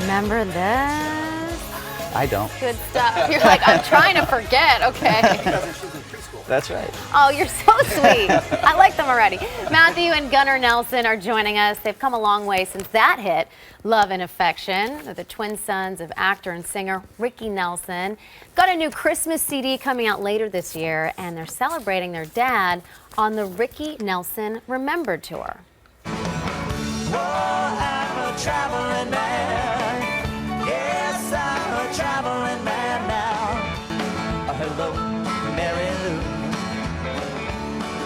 Remember this? I don't. Good stuff. You're like, I'm trying to forget. Okay. That's right. Oh, you're so sweet. I like them already. Matthew and Gunnar Nelson are joining us. They've come a long way since that hit, Love and Affection. They're the twin sons of actor and singer Ricky Nelson. Got a new Christmas CD coming out later this year, and they're celebrating their dad on the Ricky Nelson Remembrance Tour. Oh, I'm a traveling man. Yes, I'm a traveling man now. Hello, Mary Lou.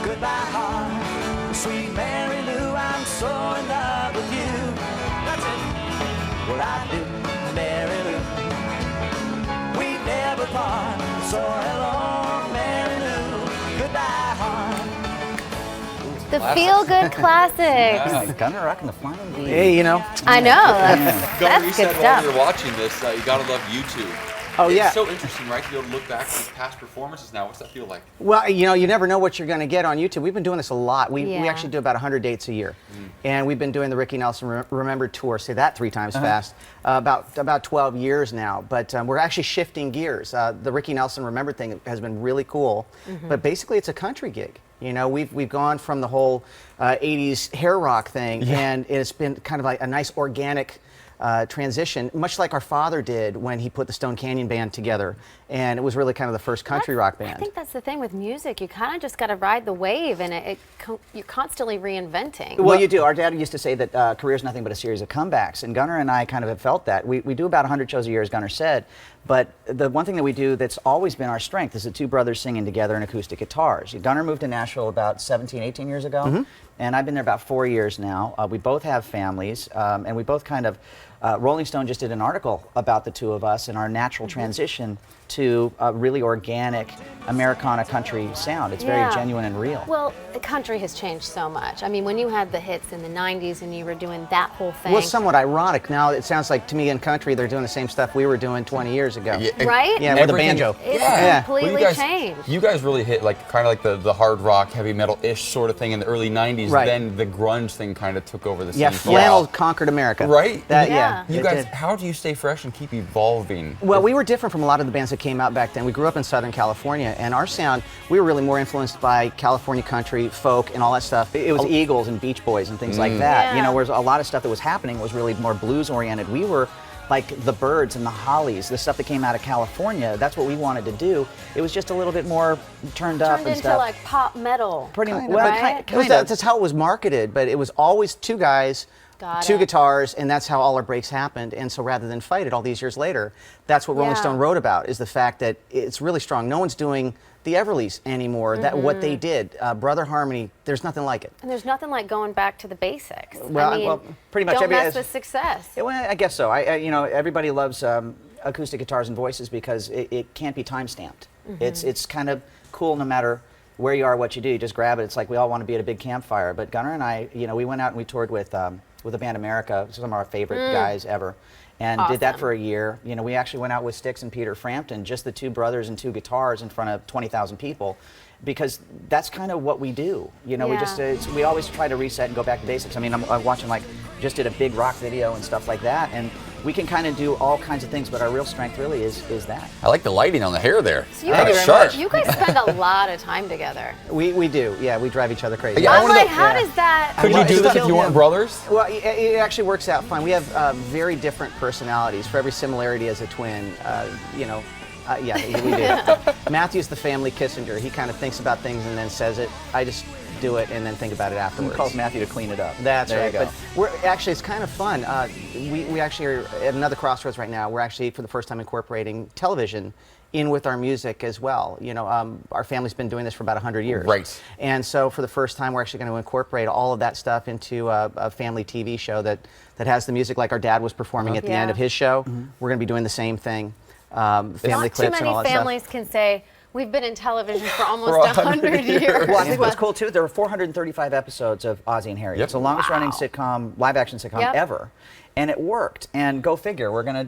Goodbye, heart. Sweet Mary Lou, I'm so in love with you. That's it. Well, I do, Mary Lou. We never part. So hello, Mary Lou. Goodbye, heart. The feel-good classics. Yeah, Gunnar rocking the flying V. Hey, you know. I know. Gunnar, That's you good said stuff. while you're watching this, you gotta love YouTube. Oh, yeah. It's so interesting, right, to be able to look back at these past performances now. What's that feel like? Well, you know, you never know what you're going to get on YouTube. We've been doing this a lot. We Yeah. actually do about 100 dates a year. And we've been doing the Ricky Nelson Remember Tour, say that 3 times fast, about 12 years now. But we're actually shifting gears. The Ricky Nelson Remember thing has been really cool. But basically, it's a country gig. You know, we've gone from the whole 80s hair rock thing, and it's been kind of like a nice organic transition, much like our father did when he put the Stone Canyon Band together, and it was really kind of the first country rock band. I think that's the thing with music. You kind of just got to ride the wave, and you're constantly reinventing. Well, you do. Our dad used to say that career is nothing but a series of comebacks, and Gunnar and I kind of have felt that. We do about 100 shows a year, as Gunnar said, but the one thing that we do that's always been our strength is the two brothers singing together in acoustic guitars. Gunnar moved to Nashville about 17, 18 years ago, and I've been there about 4 years now. We both have families, and we both kind of, Rolling Stone just did an article about the two of us and our natural transition to a really organic Americana country sound. It's very genuine and real. Well, the country has changed so much. I mean, when you had the hits in the 90s and you were doing that whole thing. Well, it's somewhat ironic. Now it sounds like to me in country they're doing the same stuff we were doing 20 years ago. Right? Yeah, with a banjo. It's completely changed. You guys really hit like kind of like the hard rock, heavy metal-ish sort of thing in the early 90s. Right. Then the grunge thing kind of took over the scene. Yeah, for a while. flannel conquered America. Right? Yeah. You it guys, did. how do you stay fresh and keep evolving? Well, we were different from a lot of the bands that came out back then. We grew up in Southern California, and our sound, we were really more influenced by California country, folk, and all that stuff. It was Eagles and Beach Boys and things like that. You know, whereas a lot of stuff that was happening was really more blues-oriented. We were like the Byrds and the Hollies, the stuff that came out of California. That's what we wanted to do. It was just a little bit more turned up and into stuff. like pop metal. Pretty kind much. of, Well, right? that's how it was marketed, but it was always two guys, Got two it. guitars, and that's how all our breaks happened. And so rather than fight it all these years later, that's what Rolling Stone wrote about, is the fact that it's really strong. No one's doing the Everlys anymore. That what they did, Brother Harmony, there's nothing like it. And there's nothing like going back to the basics. Well, I mean, well, pretty much don't every- mess with success. Yeah, well, I guess so. You know, everybody loves acoustic guitars and voices because it can't be time stamped. It's kind of cool no matter where you are, what you do. You just grab it. It's like we all want to be at a big campfire. But Gunnar and I, you know, we went out and we toured with the band America, some of our favorite guys ever, and did that for a year. You know, we actually went out with Styx and Peter Frampton, just the two brothers and two guitars in front of 20,000 people, because that's kind of what we do. You know, we just we always try to reset and go back to basics. I mean, I'm watching, like, just did a big rock video and stuff like that, and we can kind of do all kinds of things, but our real strength really is that. I like the lighting on the hair there. So you guys spend a lot of time together. We do, yeah. We drive each other crazy. Yeah, I'm like, how does that? Could you do this if you weren't brothers? Well, it actually works out fine. We have very different personalities. For every similarity as a twin, you know, yeah, we do. Matthew's the family Kissinger. He kind of thinks about things and then says it. I just do it and then think about it afterwards. He calls Matthew to clean it up. That's There right. you go. But we're actually, it's kind of fun. We actually are at another crossroads right now. We're actually, for the first time, incorporating television in with our music as well. You know, our family's been doing this for about 100 years. Right. And so for the first time, we're actually going to incorporate all of that stuff into a family TV show that has the music like our dad was performing at the end of his show. We're going to be doing the same thing. Family Not clips too and all many that families stuff. can say, we've been in television for almost 100 years. Well, I think what's cool too, there were 435 episodes of Ozzy and Harriet. It's the longest running sitcom, live action sitcom ever. And it worked. And go figure, we're gonna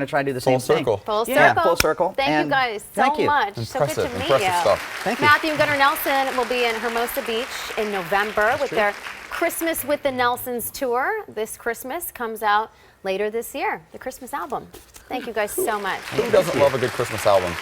try to do the same thing. Full circle. Yeah, full circle. Thank And you guys so thank you. much. So good to meet Impressive you. stuff. Thank you. Matthew and Gunnar Nelson will be in Hermosa Beach in November with their Christmas with the Nelsons tour this Christmas comes out later this year, the Christmas album. Thank you guys so much. Who doesn't love a good Christmas album?